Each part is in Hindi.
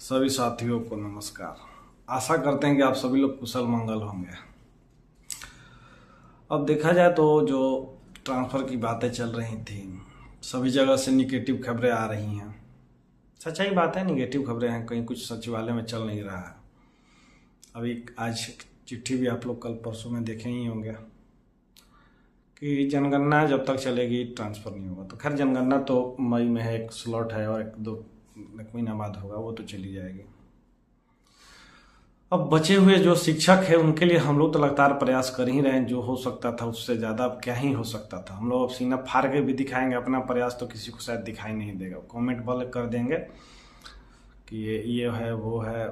सभी साथियों को नमस्कार। आशा करते हैं कि आप सभी लोग कुशल मंगल होंगे। अब देखा जाए तो जो ट्रांसफ़र की बातें चल रही थी, सभी जगह से निगेटिव खबरें आ रही हैं। सच्चाई बात है, निगेटिव खबरें हैं, कहीं कुछ सचिवालय में चल नहीं रहा है। अभी आज चिट्ठी भी आप लोग कल परसों में देखे ही होंगे कि जनगणना जब तक चलेगी ट्रांसफ़र नहीं होगा। तो खैर जनगणना तो मई में है, एक स्लॉट है और एक महीना बाद होगा, वो तो चली जाएगी। अब बचे हुए जो शिक्षक है उनके लिए हम लोग तो लगातार प्रयास कर ही रहे हैं। जो हो सकता था उससे ज़्यादा अब क्या ही हो सकता था। हम लोग अब सीना फाड़ के भी दिखाएंगे अपना प्रयास, तो किसी को शायद दिखाई नहीं देगा। कमेंट वाले कर देंगे कि ये है वो है,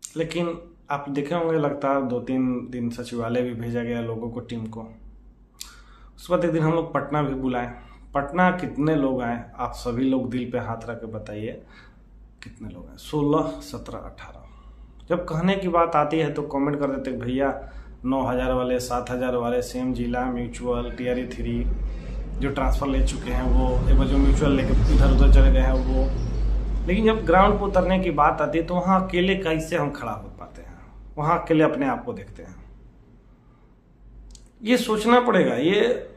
लेकिन आप देखे होंगे लगातार 2-3 दिन सचिवालय भी भेजा गया लोगों को, टीम को। उसके बाद एक दिन हम लोग पटना भी बुलाए। पटना कितने लोग आए, आप सभी लोग दिल पे हाथ रख के बताइए कितने लोग आए। 16, 17, 18। जब कहने की बात आती है तो कमेंट कर देते भैया 9,000 वाले, 7,000 वाले, सेम जिला, म्यूचुअल, टीयर 3 जो ट्रांसफ़र ले चुके हैं वो, एक बार जो म्यूचुअल लेकर इधर उधर चले गए हैं वो। लेकिन जब ग्राउंड पर उतरने की बात आती है तो वहाँ अकेले कैसे हम खड़ा हो पाते हैं, वहाँ अकेले अपने आप को देखते हैं। ये सोचना पड़ेगा। ये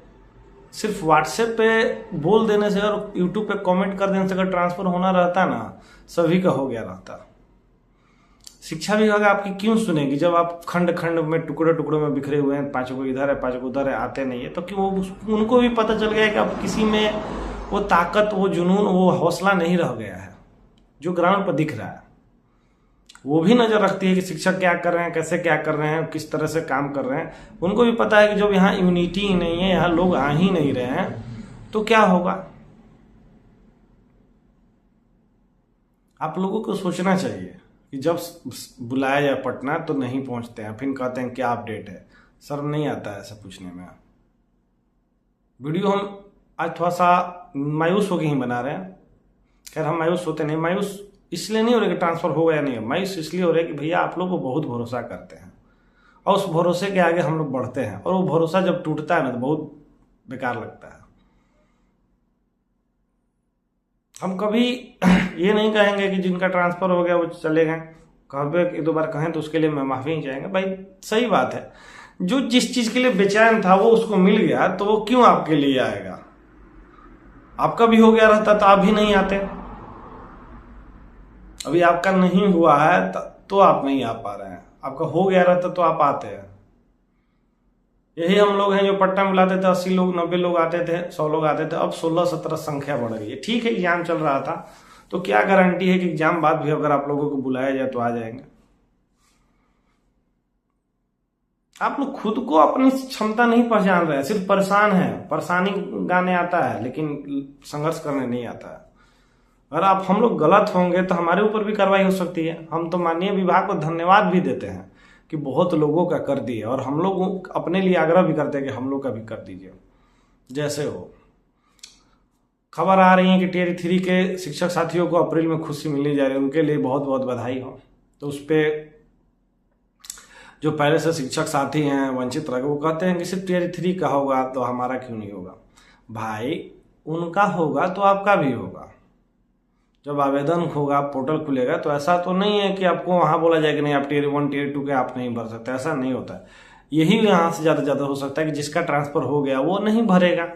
सिर्फ व्हाट्सएप पे बोल देने से और यूट्यूब पे कमेंट कर देने से अगर ट्रांसफ़र होना रहता ना, सभी का हो गया रहता। शिक्षा विभाग आपकी क्यों सुनेगी जब आप खंड खंड में, टुकड़े टुकड़ों में बिखरे हुए हैं, 5 को इधर है 5 को उधर है, आते नहीं है। तो क्यों उनको भी पता चल गया कि अब किसी में वो ताकत, वो जुनून, वो हौसला नहीं रह गया है जो ग्राउंड पर दिख रहा है। वो भी नज़र रखती है कि शिक्षक क्या कर रहे हैं, कैसे क्या कर रहे हैं, किस तरह से काम कर रहे हैं। उनको भी पता है कि जब यहाँ यूनिटी ही नहीं है, यहाँ लोग आ ही नहीं रहे हैं, तो क्या होगा। आप लोगों को सोचना चाहिए कि जब बुलाया जाए पटना तो नहीं पहुंचते हैं, फिर कहते हैं क्या अपडेट है। शर्म नहीं आता है ऐसा पूछने में। वीडियो हम आज थोड़ा सा मायूस होकर ही बना रहे हैं। खैर हम मायूस होते नहीं, मायूस इसलिए नहीं हो रहे कि ट्रांसफ़र हो गया नहीं है, मायूस इसलिए हो रहे कि भैया आप लोग को बहुत भरोसा करते हैं और उस भरोसे के आगे हम लोग बढ़ते हैं, और वो भरोसा जब टूटता है ना तो बहुत बेकार लगता है। हम कभी ये नहीं कहेंगे कि जिनका ट्रांसफ़र हो गया वो चले गए। कभी एक दो बार कहें तो उसके लिए मैं माफ़ी नहीं चाहेंगे। भाई सही बात है, जो जिस चीज़ के लिए बेचैन था वो उसको मिल गया, तो वो क्यों आपके लिए आएगा। आपका भी हो गया रहता तो आप भी नहीं आते। अभी आपका नहीं हुआ है तो आप नहीं आ पा रहे हैं, आपका हो गया रहता तो आप आते हैं। यही हम लोग हैं जो पटना में बुलाते थे, 80 लोग 90 लोग आते थे, 100 लोग आते थे। अब 16-17 संख्या बढ़ गई है। ठीक है एग्जाम चल रहा था तो क्या गारंटी है कि एग्जाम बाद भी अगर आप लोगों को बुलाया जाए तो आ जाएंगे। आप लोग खुद को अपनी क्षमता नहीं पहचान रहे हैं, सिर्फ परेशान है। परेशानी गाने आता है लेकिन संघर्ष करने नहीं आता है। अगर आप हम लोग गलत होंगे तो हमारे ऊपर भी कार्रवाई हो सकती है। हम तो माननीय विभाग को धन्यवाद भी देते हैं कि बहुत लोगों का कर दिए, और हम लोग अपने लिए आग्रह भी करते हैं कि हम लोग का भी कर दीजिए जैसे हो। खबर आ रही है कि टीयर 3 के शिक्षक साथियों को अप्रैल में खुशी मिलने जा रही है, उनके लिए बहुत बहुत बधाई हो। तो उस पर जो पहले से शिक्षक साथी हैं वंचित रह गए, वो कहते हैं कि सिर्फ टीयर 3 का होगा तो हमारा क्यों नहीं होगा। भाई उनका होगा तो आपका भी होगा। जब आवेदन होगा, पोर्टल खुलेगा, तो ऐसा तो नहीं है कि आपको वहाँ बोला जाए कि नहीं आप टीयर 1 टीयर 2 के आप नहीं भर सकते। ऐसा नहीं होता है। यही यहाँ से ज़्यादा हो सकता है कि जिसका ट्रांसफ़र हो गया वो नहीं भरेगा,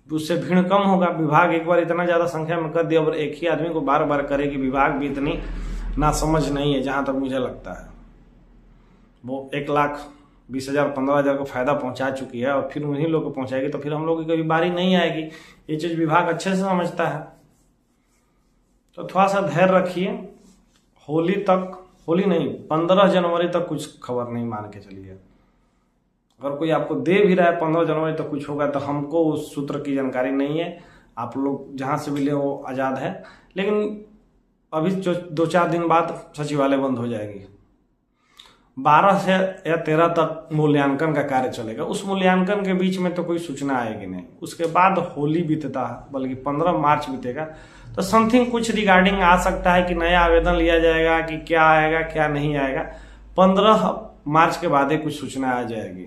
उससे भीड़ कम होगा। विभाग एक बार इतना ज़्यादा संख्या में कर दिया, और एक ही आदमी को बार बार करेगी, विभाग भी इतनी नासमझ नहीं है जहाँ तक मुझे लगता है। वो 1,20,000 15,000 को फायदा पहुँचा चुकी है और फिर उन्हीं लोग को पहुँचाएगी, तो फिर हम लोग की कभी बारी नहीं आएगी। ये चीज़ विभाग अच्छे से समझता है। तो थोड़ा सा धैर्य रखिए। होली तक, होली नहीं 15 जनवरी तक कुछ खबर नहीं मान के चलिए। अगर कोई आपको दे भी रहा है 15 जनवरी तक कुछ होगा, तो हमको उस सूत्र की जानकारी नहीं है। आप लोग जहाँ से भी ले वो आज़ाद है। लेकिन अभी जो 2-4 दिन बाद सचिवालय बंद हो जाएगी। 12 से या 13 तक मूल्यांकन का कार्य चलेगा। उस मूल्यांकन के बीच में तो कोई सूचना आएगी नहीं। उसके बाद होली बीतता है, बल्कि 15 मार्च बीतेगा, तो समथिंग कुछ रिगार्डिंग आ सकता है कि नया आवेदन लिया जाएगा कि क्या आएगा क्या नहीं आएगा। 15 मार्च के बाद ही कुछ सूचना आ जाएगी,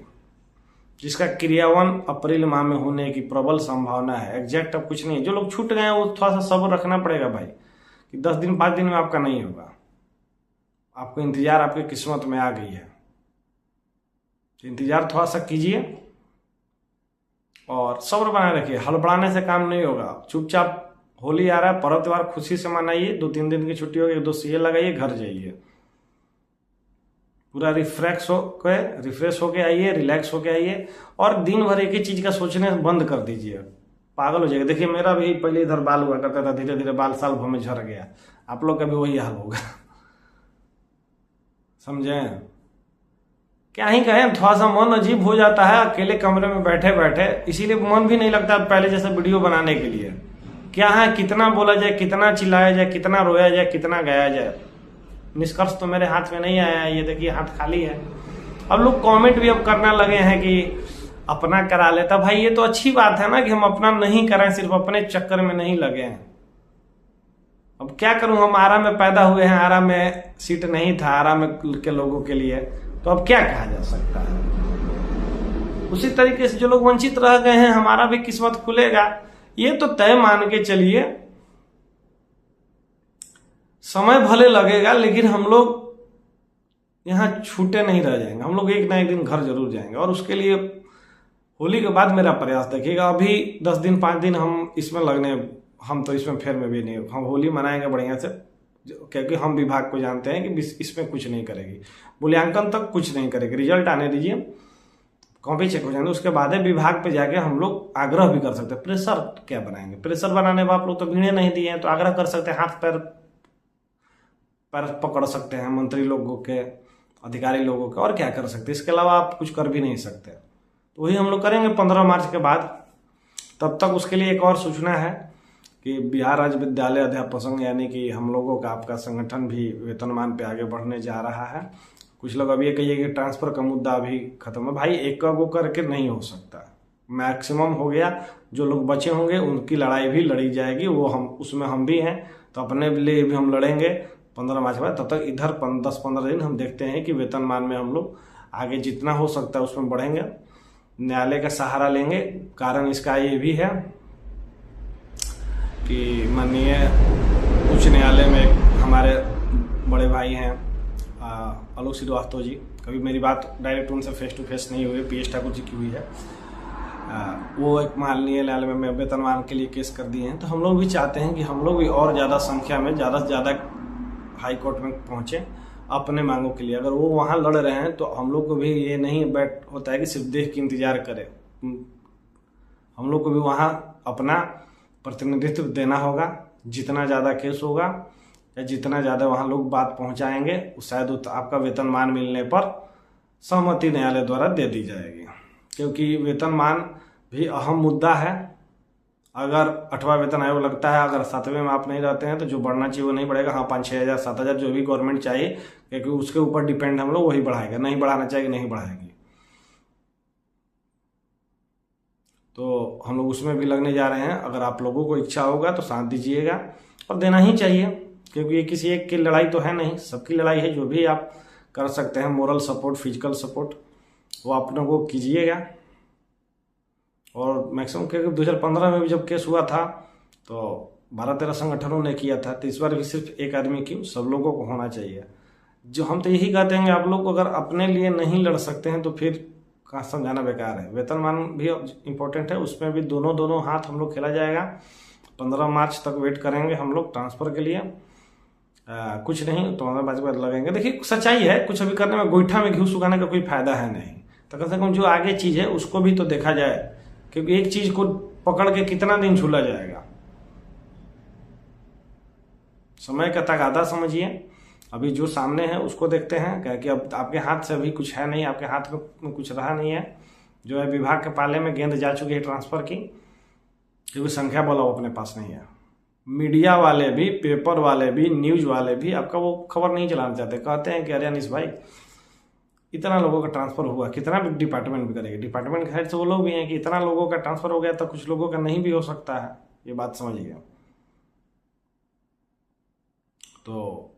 जिसका क्रियान्वयन अप्रैल माह में होने की प्रबल संभावना है। एग्जैक्ट अब कुछ नहीं है। जो लोग छूट गए हैं वो थोड़ा सा सब्र रखना पड़ेगा भाई, कि 10 दिन 5 दिन में आपका नहीं होगा। आपको इंतजार आपकी किस्मत में आ गई है, तो इंतजार थोड़ा सा कीजिए और सब्र बनाए रखिए। हड़बड़ाने से काम नहीं होगा। चुपचाप होली आ रहा है, पर्व त्योहार खुशी से मनाइए। 2-3 दिन की छुट्टी होगी, 2 सीए लगाइए, घर जाइए, पूरा रिफ्रेश होके आइए, रिलैक्स होके आइए और दिन भर एक ही चीज का सोचने बंद कर दीजिए। पागल हो जाएगा। देखिए मेरा भी पहले इधर बाल हुआ करता था, धीरे धीरे बाल साल भर में झड़ गया। आप लोग का भी वही हाल होगा। समझे? क्या ही कहें, थोड़ा सा मन अजीब हो जाता है अकेले कमरे में बैठे बैठे, इसीलिए मन भी नहीं लगता पहले जैसे वीडियो बनाने के लिए। क्या है, कितना बोला जाए, कितना चिल्लाया जाए, कितना रोया जाए, कितना गाया जाए। निष्कर्ष तो मेरे हाथ में नहीं आया है। ये देखिए हाथ खाली है। अब लोग कमेंट भी अब करने लगे हैं कि अपना करा लेता। भाई ये तो अच्छी बात है ना कि हम अपना नहीं कराएं, सिर्फ अपने चक्कर में नहीं लगे हैं। अब क्या करूं, हम आरा में पैदा हुए हैं, आरा में सीट नहीं था आरा में के लोगों के लिए, तो अब क्या कहा जा सकता है। उसी तरीके से जो लोग वंचित रह गए हैं, हमारा भी किस्मत खुलेगा, ये तो तय मान के चलिए। समय भले लगेगा लेकिन हम लोग यहाँ छूटे नहीं रह जाएंगे। हम लोग एक ना एक दिन घर जरूर जाएंगे और उसके लिए होली के बाद मेरा प्रयास देखिएगा। अभी 10 दिन 5 दिन हम इसमें लगने, हम तो इसमें फेर में भी नहीं, हम होली मनाएंगे बढ़िया से, क्योंकि हम विभाग को जानते हैं कि इसमें कुछ नहीं करेगी, मूल्यांकन तक कुछ नहीं करेगी। रिजल्ट आने दीजिए, कॉपी चेक हो जाएंगे, उसके बाद विभाग पे जाके हम लोग आग्रह भी कर सकते हैं। प्रेशर क्या बनाएंगे, प्रेशर बनाने में आप लोग तो भीड़े नहीं दिए हैं, तो आग्रह कर सकते हैं, हाथ पैर पकड़ सकते हैं मंत्री लोगों के, अधिकारी लोगों के, और क्या कर सकते हैं। इसके अलावा आप कुछ कर भी नहीं सकते। तो वही हम लोग करेंगे 15 मार्च के बाद। तब तक उसके लिए एक और सूचना है कि बिहार राज्य विद्यालय अध्यापक संघ यानी कि हम लोगों का, आपका संगठन भी वेतनमान पे आगे बढ़ने जा रहा है। कुछ लोग अभी ये कहिए कि ट्रांसफर का मुद्दा अभी खत्म है। भाई एक को करके नहीं हो सकता, मैक्सिमम हो गया। जो लोग बचे होंगे उनकी लड़ाई भी लड़ी जाएगी, वो हम उसमें हम भी हैं, तो अपने लिए भी हम लड़ेंगे 15 मार्च के बाद। तब तक इधर 10-15 दिन हम देखते हैं कि वेतनमान में हम लोग आगे जितना हो सकता है उसमें बढ़ेंगे, न्यायालय का सहारा लेंगे। कारण इसका ये भी है कि माननीय उच्च न्यायालय में हमारे बड़े भाई हैं आलोक श्रीवास्तव जी, कभी मेरी बात डायरेक्ट उनसे फेस टू फेस नहीं हुई, पीएस ठाकुर जी की हुई है। वो एक माननीय न्यायालय में वेतनमान के लिए केस कर दिए हैं। तो हम लोग भी चाहते हैं कि हम लोग भी और ज़्यादा संख्या में, ज़्यादा से ज़्यादा हाई कोर्ट में पहुँचे अपने मांगों के लिए। अगर वो वहाँ लड़ रहे हैं तो हम लोग को भी ये नहीं बैठ होता है कि सिर्फ देख के इंतजार करें। हम लोग को भी वहाँ अपना प्रतिनिधित्व देना होगा। जितना ज़्यादा केस होगा या जितना ज़्यादा वहाँ लोग बात पहुँचाएंगे, शायद आपका वेतनमान मिलने पर सहमति न्यायालय द्वारा दे दी जाएगी, क्योंकि वेतनमान भी अहम मुद्दा है। अगर 8वां वेतन आयोग लगता है, अगर 7वें में आप नहीं रहते हैं तो जो बढ़ना चाहिए वो नहीं बढ़ेगा। हाँ 5-6 हज़ार 7 हज़ार जो भी गवर्नमेंट चाहिए, क्योंकि उसके ऊपर डिपेंड हम लोग, वही बढ़ाएगा। नहीं बढ़ाना चाहिए, नहीं बढ़ाएगी। तो हम लोग उसमें भी लगने जा रहे हैं। अगर आप लोगों को इच्छा होगा तो साथ दीजिएगा, और देना ही चाहिए, क्योंकि ये किसी एक की लड़ाई तो है नहीं, सबकी लड़ाई है। जो भी आप कर सकते हैं मोरल सपोर्ट, फिजिकल सपोर्ट, वो आप लोगों को कीजिएगा। और मैक्सिमम, क्योंकि 2015 में भी जब केस हुआ था तो 12-13 संगठनों ने किया था, तो इस बार भी सिर्फ एक आदमी क्यों, सब लोगों को होना चाहिए। जो हम तो यही कहते हैं कि आप लोग अगर अपने लिए नहीं लड़ सकते हैं तो फिर कहाँ समझाना बेकार है। वेतनमान भी इम्पोर्टेंट है, उसमें भी दोनों हाथ हम लोग खेला जाएगा। 15 मार्च तक वेट करेंगे हम लोग ट्रांसफर के लिए। कुछ नहीं तो 15 मार्च के बाद लगेंगे। देखिए सच्चाई है, कुछ अभी करने में गोईठा में घी सुखाने का कोई फायदा है नहीं। तो कम से कम जो आगे चीज है उसको भी तो देखा जाए, क्योंकि एक चीज को पकड़ के कितना दिन झूला जाएगा। समय का तगादा समझिए। अभी जो सामने है उसको देखते हैं, क्या कि अब आपके हाथ से अभी कुछ है नहीं, आपके हाथ में कुछ रहा नहीं है। जो है विभाग के पाले में गेंद जा चुकी है ट्रांसफर की, क्योंकि संख्या बल अपने पास नहीं है। मीडिया वाले भी, पेपर वाले भी, न्यूज वाले भी आपका वो खबर नहीं चलाना चाहते। कहते हैं कि अरे अनिश भाई इतना लोगों का ट्रांसफर हुआ, कितना भी डिपार्टमेंट भी करेगी। डिपार्टमेंट के हेड से वो लोग भी हैं कि इतना लोगों का ट्रांसफर हो गया, तो कुछ लोगों का नहीं भी हो सकता है। ये बात समझिए। तो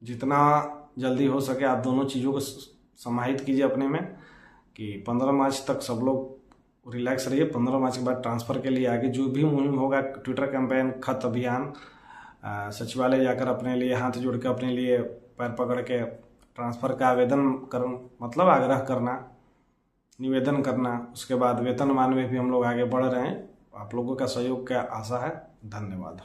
जितना जल्दी हो सके आप दोनों चीज़ों को समाहित कीजिए अपने में, कि 15 मार्च तक सब लोग रिलैक्स रहिए। 15 मार्च के बाद ट्रांसफ़र के लिए आगे जो भी मुहिम होगा, ट्विटर कैंपेन, खत अभियान, सचिवालय जाकर अपने लिए हाथ जोड़ के अपने लिए पैर पकड़ के ट्रांसफ़र का आवेदन कर मतलब आग्रह करना, निवेदन करना। उसके बाद वेतनमान में भी हम लोग आगे बढ़ रहे हैं। आप लोगों का सहयोग का आशा है। धन्यवाद।